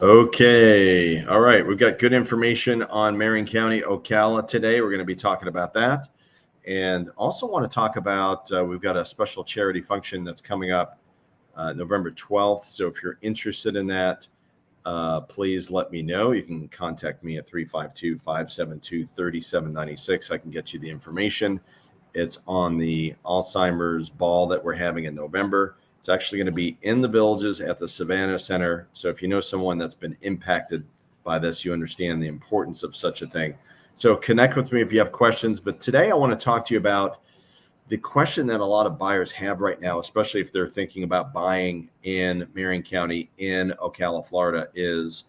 Okay. All right. We've got good information on Marion County, Ocala today. We're going to be talking about that. And also want to talk about we've got a special charity function that's coming up November 12th. So if you're interested in that, please let me know. You can contact me at 352-572-3796. I can get you the information. It's on the Alzheimer's ball that we're having in November. It's actually going to be in the Villages at the Savannah Center. So if you know someone that's been impacted by this, you understand the importance of such a thing. So connect with me if you have questions. But today I want to talk to you about the question that a lot of buyers have right now, especially if they're thinking about buying in Marion County in Ocala, Florida, is,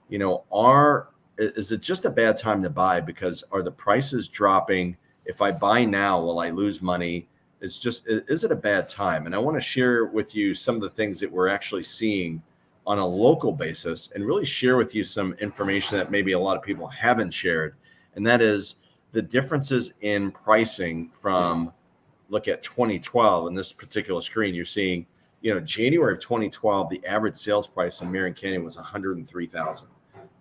is it just a bad time to buy because are the prices dropping? If I buy now, will I lose money? Is it a bad time? And I want to share with you some of the things that we're actually seeing on a local basis and really share with you some information that maybe a lot of people haven't shared. And that is the differences in pricing from look at 2012 in this particular screen, you're seeing, January of 2012, the average sales price in Marion County was 103,000.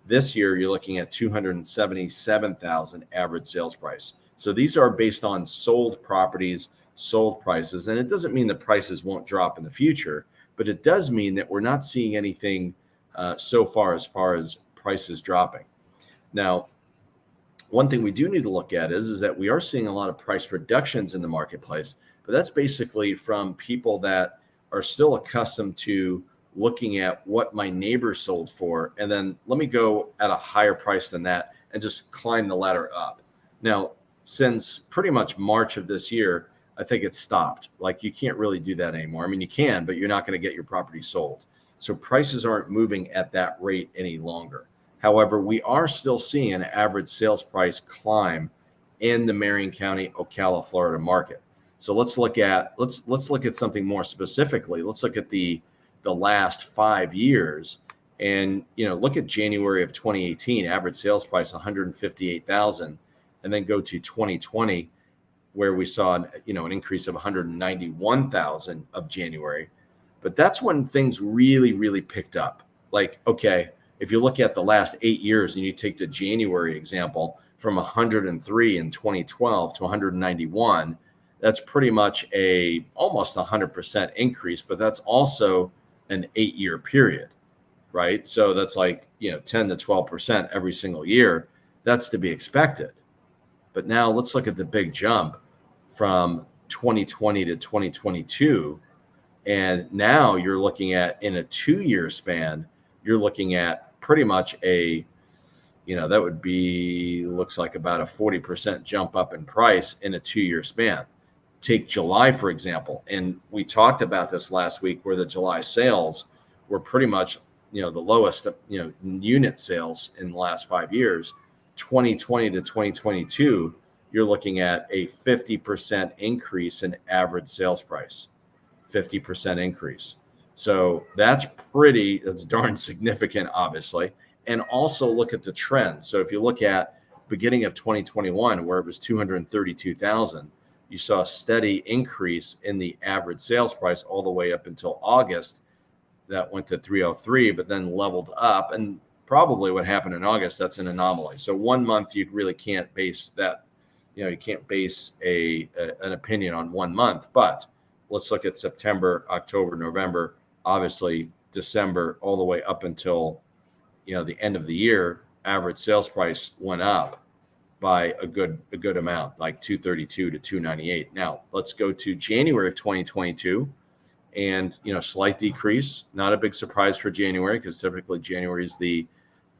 This year, you're looking at 277,000 average sales price. So these are based on sold properties, sold prices, and it doesn't mean the prices won't drop in the future, but it does mean that we're not seeing anything so far as prices dropping. Now, one thing we do need to look at is that we are seeing a lot of price reductions in the marketplace, but that's basically from people that are still accustomed to looking at what my neighbor sold for, and then let me go at a higher price than that and just climb the ladder up. Now, since pretty much March of this year, I think it's stopped. Like you can't really do that anymore. I mean, you can, but you're not going to get your property sold. So prices aren't moving at that rate any longer. However, we are still seeing an average sales price climb in the Marion County, Ocala, Florida market. So let's look at something more specifically. Let's look at the last 5 years, and look at January of 2018, average sales price 158,000, and then go to 2020, where we saw an increase of 191,000 of January. But that's when things really picked up. Like, okay, if you look at the last 8 years and you take the January example from 103 in 2012 to 191, that's pretty much almost 100% increase, but that's also an 8-year period, right? So that's like, 10 to 12% every single year. That's to be expected. But now let's look at the big jump from 2020 to 2022. And now you're looking at, in a 2-year span, you're looking at pretty much that would be, looks like about a 40% jump up in price in a 2-year span. Take July, for example. And we talked about this last week where the July sales were pretty much, the lowest, unit sales in the last 5 years. 2020 to 2022, you're looking at a 50% increase in average sales price. 50% increase. So that's darn significant, obviously. And also look at the trend. So if you look at beginning of 2021, where it was 232,000, you saw a steady increase in the average sales price all the way up until August. That went to 303, but then leveled up. And probably what happened in August, that's an anomaly. So 1 month, you really can't base that, you can't base an opinion on 1 month. But let's look at September, October, November, obviously December, all the way up until, the end of the year. Average sales price went up by a good amount, like 232 to 298. Now let's go to January of 2022, and slight decrease. Not a big surprise for January, because typically January is the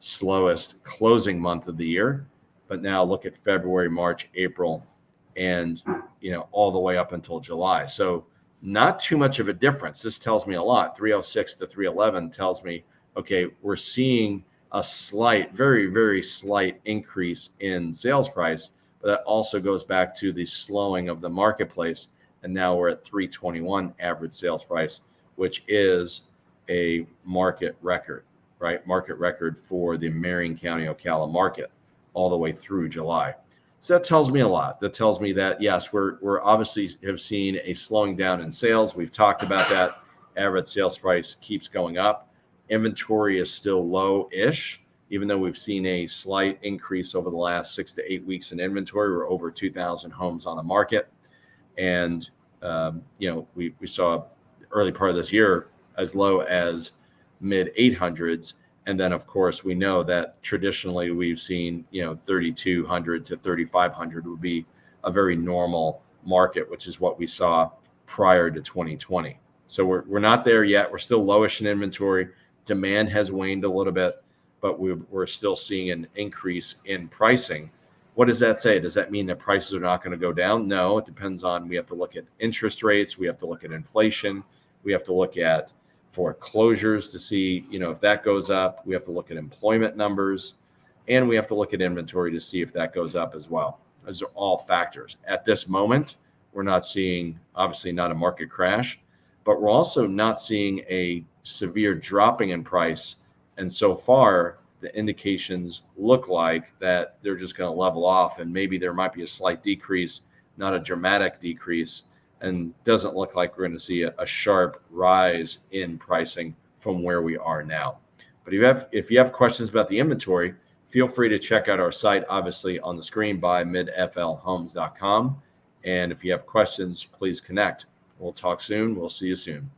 slowest closing month of the year. But now look at February, March, April, and all the way up until July. So not too much of a difference. This tells me a lot. 306 to 311 tells me, okay, we're seeing a slight, very slight increase in sales price, but that also goes back to the slowing of the marketplace. And now we're at 321 average sales price, which is a market record, right? Market record for the Marion County, Ocala market all the way through July. So that tells me a lot. That tells me that, yes, we're obviously have seen a slowing down in sales. We've talked about that. Average sales price keeps going up. Inventory is still low-ish, even though we've seen a slight increase over the last 6 to 8 weeks in inventory. We're over 2,000 homes on the market. And, we saw early part of this year as low as mid 800s. And then, of course, we know that traditionally we've seen, 3,200 to 3,500 would be a very normal market, which is what we saw prior to 2020. So we're not there yet. We're still lowish in inventory. Demand has waned a little bit, but we're still seeing an increase in pricing. What does that say? Does that mean that prices are not going to go down? No, it depends on, we have to look at interest rates. We have to look at inflation. We have to look at foreclosures to see, if that goes up. We have to look at employment numbers, and we have to look at inventory to see if that goes up as well. Those are all factors. At this moment, we're not seeing, obviously not a market crash, but we're also not seeing a severe dropping in price. And so far, the indications look like that they're just going to level off, and maybe there might be a slight decrease, not a dramatic decrease, and doesn't look like we're going to see a sharp rise in pricing from where we are now. But if you have questions about the inventory, feel free to check out our site, obviously on the screen, by midflhomes.com. And if you have questions, please connect. We'll talk soon. We'll see you soon.